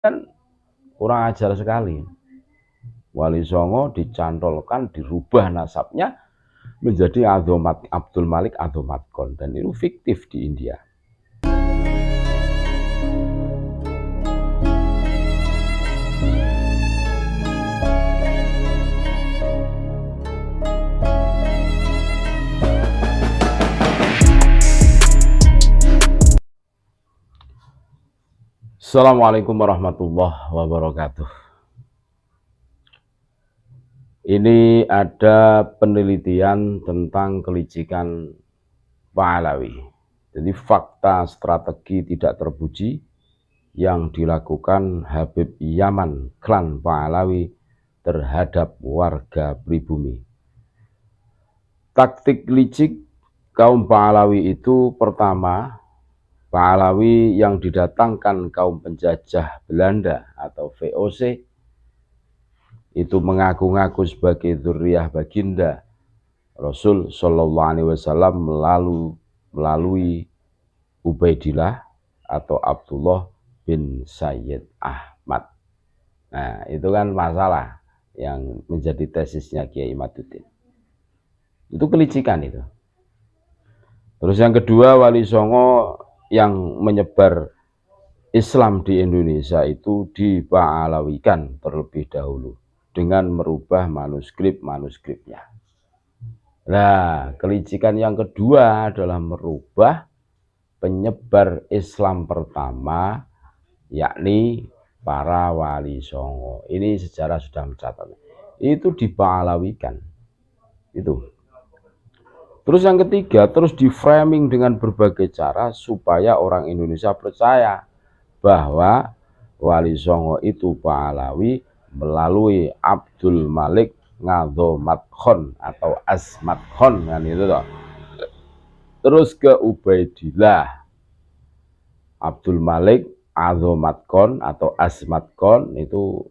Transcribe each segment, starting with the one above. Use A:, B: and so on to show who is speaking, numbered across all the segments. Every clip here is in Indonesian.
A: Kan kurang ajar sekali. Wali Songo dicantolkan, dirubah nasabnya menjadi Abdul Malik Azomat Khan, dan itu fiktif di India. Assalamualaikum warahmatullahi wabarakatuh. Ini ada penelitian tentang kelicikan Pahlawi. Jadi fakta strategi tidak terpuji yang dilakukan Habib Yaman klan Pahlawi terhadap warga pribumi. Taktik licik kaum Pahlawi itu pertama, Pahlawi yang didatangkan kaum penjajah Belanda atau VOC itu mengaku-ngaku sebagai dzurriyyah baginda Rasul Shallallahu Alaihi Wasallam melalui Ubaidillah atau Abdullah bin Sayyid Ahmad. Nah, itu kan masalah yang menjadi tesisnya Kiai Imaduddin. Itu kelicikan itu. Terus yang kedua, Wali Songo yang menyebar Islam di Indonesia itu dipahlawikan terlebih dahulu dengan merubah manuskripnya. Nah, kelicikan yang kedua adalah merubah penyebar Islam pertama, yakni para Wali Songo. Ini sejarah sudah mencatat. Itu dipahlawikan. Itu. Terus yang ketiga, terus di framing dengan berbagai cara supaya orang Indonesia percaya bahwa Wali Songo itu Pahlawi melalui Abdul Malik Azomat Khan atau Asmat Khan, kan itu toh. Terus ke Ubaidillah, Abdul Malik Azomat Khan atau Asmat Khan, itu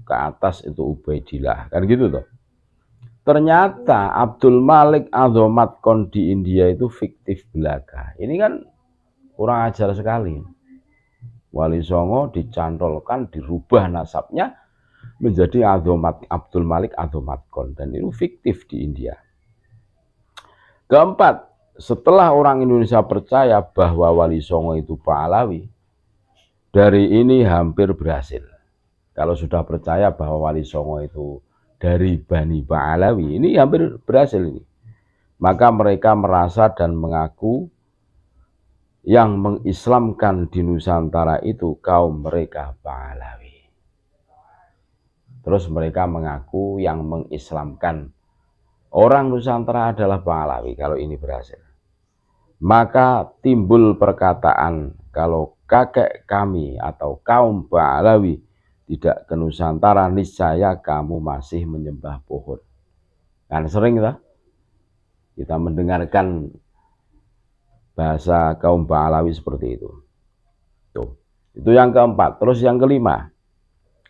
A: ke atas itu Ubaidillah, kan gitu toh. Ternyata Abdul Malik Azomat Khan di India itu fiktif belaka. Ini kan kurang ajar sekali. Wali Songo dicantolkan, dirubah nasabnya menjadi Abdul Malik Azomat Khan, dan itu fiktif di India. Keempat, setelah orang Indonesia percaya bahwa Wali Songo itu Pahlawi, dari ini hampir berhasil. Kalau sudah percaya bahwa Wali Songo itu dari Bani Pahlawi, ini hampir berhasil ini. Maka mereka merasa dan mengaku yang mengislamkan di Nusantara itu kaum mereka Pahlawi. Terus mereka mengaku yang mengislamkan orang Nusantara adalah Pahlawi kalau ini berhasil. Maka timbul perkataan kalau kakek kami atau kaum Pahlawi tidak ke Nusantara, niscaya kamu masih menyembah pohon. Kan sering kita mendengarkan bahasa kaum Pahlawi seperti itu. Tuh, itu yang keempat. Terus yang kelima,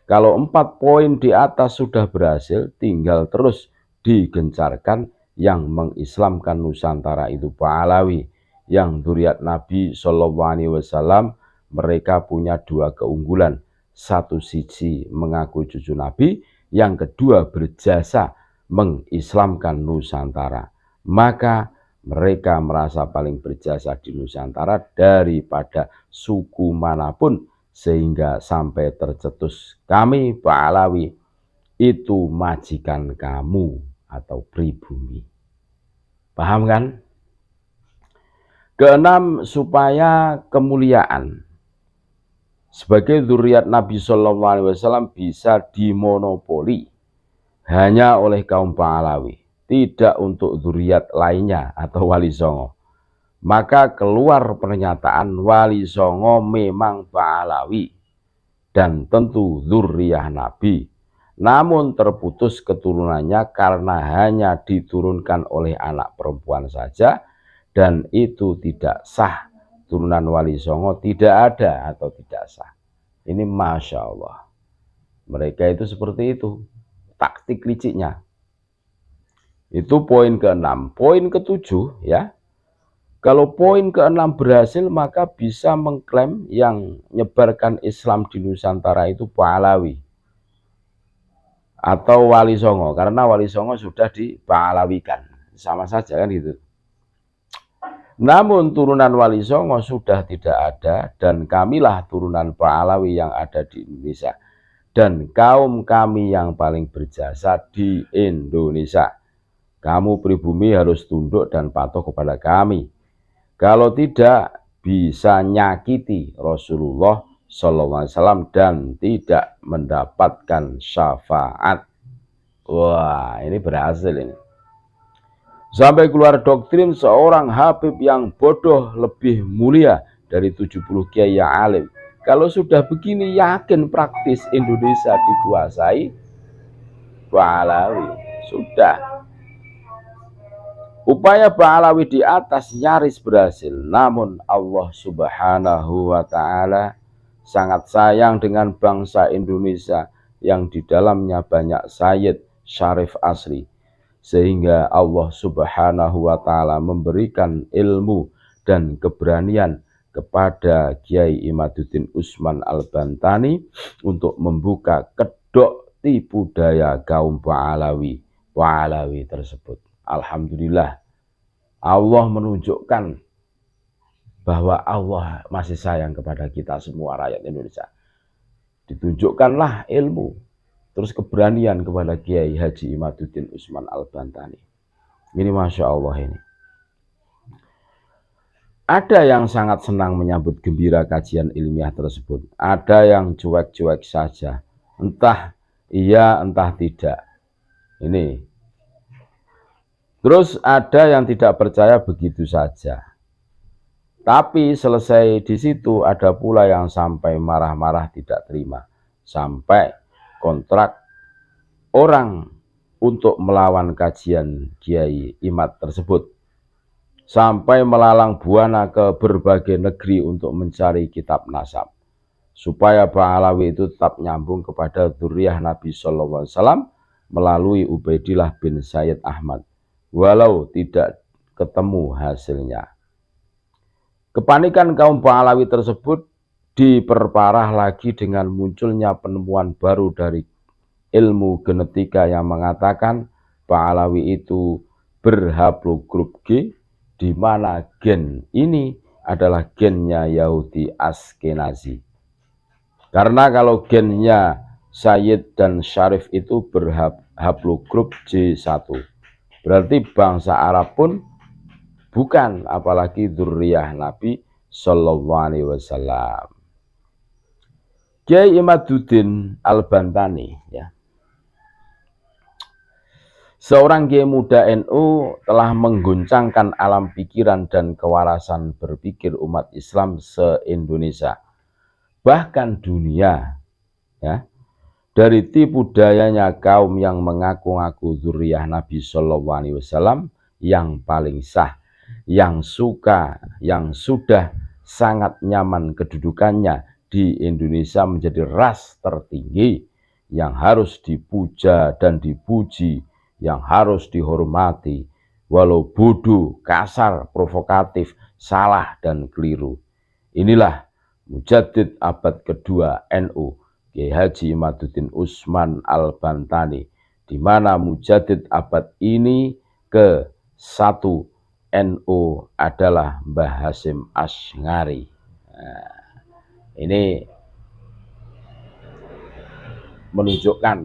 A: kalau 4 poin di atas sudah berhasil, tinggal terus digencarkan yang mengislamkan Nusantara itu Pahlawi, yang dzurriyyat Nabi Shallallahu Alaihi Wasallam. Mereka punya 2 keunggulan. Satu sisi mengaku cucu Nabi, yang kedua berjasa mengislamkan Nusantara. Maka mereka merasa paling berjasa di Nusantara daripada suku manapun, sehingga sampai tercetus kami Pahlawi itu majikan kamu atau pribumi. Paham kan? Keenam, supaya kemuliaan sebagai dzurriyyat Nabi Shallallahu Alaihi Wasallam bisa dimonopoli hanya oleh kaum Pahlawi, tidak untuk dzurriyyat lainnya atau Wali Songo. Maka keluar pernyataan Wali Songo memang Pahlawi dan tentu dzurriyyah Nabi, namun terputus keturunannya karena hanya diturunkan oleh anak perempuan saja, dan itu tidak sah. Turunan Wali Songo tidak ada atau tidak sah. Ini Masya Allah. Mereka itu seperti itu. Taktik liciknya. Itu poin ke-6. Poin ke-7 ya. Kalau poin ke-6 berhasil, maka bisa mengklaim yang menyebarkan Islam di Nusantara itu Pahlawi atau Wali Songo, karena Wali Songo sudah dipahlawikan, sama saja kan gitu. Namun turunan Wali Songo sudah tidak ada, dan kamilah turunan Pahlawi yang ada di Indonesia, dan kaum kami yang paling berjasa di Indonesia. Kamu pribumi harus tunduk dan patuh kepada kami. Kalau tidak, bisa nyakiti Rasulullah SAW dan tidak mendapatkan syafaat. Wah, ini berhasil ini. Sampai keluar doktrin seorang Habib yang bodoh lebih mulia dari 70 kiai yang alim. Kalau sudah begini, yakin praktis Indonesia dikuasai Pahlawi. Sudah. Upaya Pahlawi di atas nyaris berhasil, namun Allah Subhanahu wa Ta'ala sangat sayang dengan bangsa Indonesia yang di dalamnya banyak Sayyid Syarif Asri, sehingga Allah Subhanahu wa Ta'ala memberikan ilmu dan keberanian kepada Kiai Imaduddin Usman Al-Bantani untuk membuka kedok tipu daya kaum Pahlawi tersebut. Alhamdulillah, Allah menunjukkan bahwa Allah masih sayang kepada kita semua rakyat Indonesia. Ditunjukkanlah ilmu, terus keberanian kepada Kiai Haji Imaduddin Usman Al-Bantani. Ini Masya Allah ini. Ada yang sangat senang menyambut gembira kajian ilmiah tersebut. Ada yang cuek-cuek saja. Entah iya, entah tidak. Ini. Terus ada yang tidak percaya begitu saja. Tapi selesai di situ ada pula yang sampai marah-marah tidak terima. Sampai kontrak orang untuk melawan kajian Kiai Imad tersebut. Sampai melalang buana ke berbagai negeri untuk mencari kitab nasab. Supaya Pahlawi itu tetap nyambung kepada dzurriyyah Nabi SAW melalui Ubaidillah bin Sayyid Ahmad. Walau tidak ketemu hasilnya. Kepanikan kaum Pahlawi tersebut diperparah lagi dengan munculnya penemuan baru dari ilmu genetika yang mengatakan Pahlawi itu berhaplogrup G, di mana gen ini adalah gennya Yahudi Askenazi. Karena kalau gennya Sayyid dan Syarif itu berhaplogrup J1. Berarti bangsa Arab pun bukan, apalagi dzurriyyah Nabi Sallallahu Alaihi Wasallam. Kiai Imaduddin Al-Bantani, ya, seorang kiai muda NU, telah mengguncangkan alam pikiran dan kewarasan berpikir umat Islam se-Indonesia, bahkan dunia, ya. Dari tipu dayanya kaum yang mengaku-ngaku dzurriyyah Nabi Sallallahu Alaihi Wasallam yang paling sah, yang suka, yang sudah sangat nyaman kedudukannya di Indonesia menjadi ras tertinggi yang harus dipuja dan dipuji, yang harus dihormati, walau bodoh, kasar, provokatif, salah dan keliru. Inilah Mujaddid abad kedua NU, Kiai Haji Imaduddin Usman Al-Bantani, di mana Mujaddid abad ini ke-1 NU adalah Mbah Hasyim Asy'ari. Nah, ini menunjukkan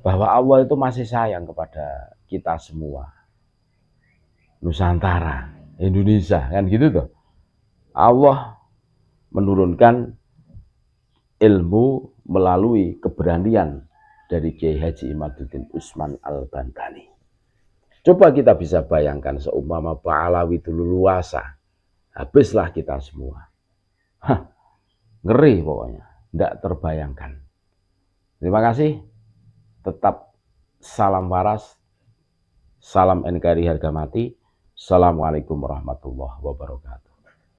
A: bahwa Allah itu masih sayang kepada kita semua. Nusantara, Indonesia, kan gitu tuh. Allah menurunkan ilmu melalui keberanian dari Kiai Haji Imaduddin Usman Al-Bantani. Coba kita bisa bayangkan seumpama Pahlawi itu luasa, habislah kita semua. Ngeri pokoknya, tidak terbayangkan. Terima kasih, tetap salam waras, salam NKRI harga mati. Assalamualaikum warahmatullahi wabarakatuh.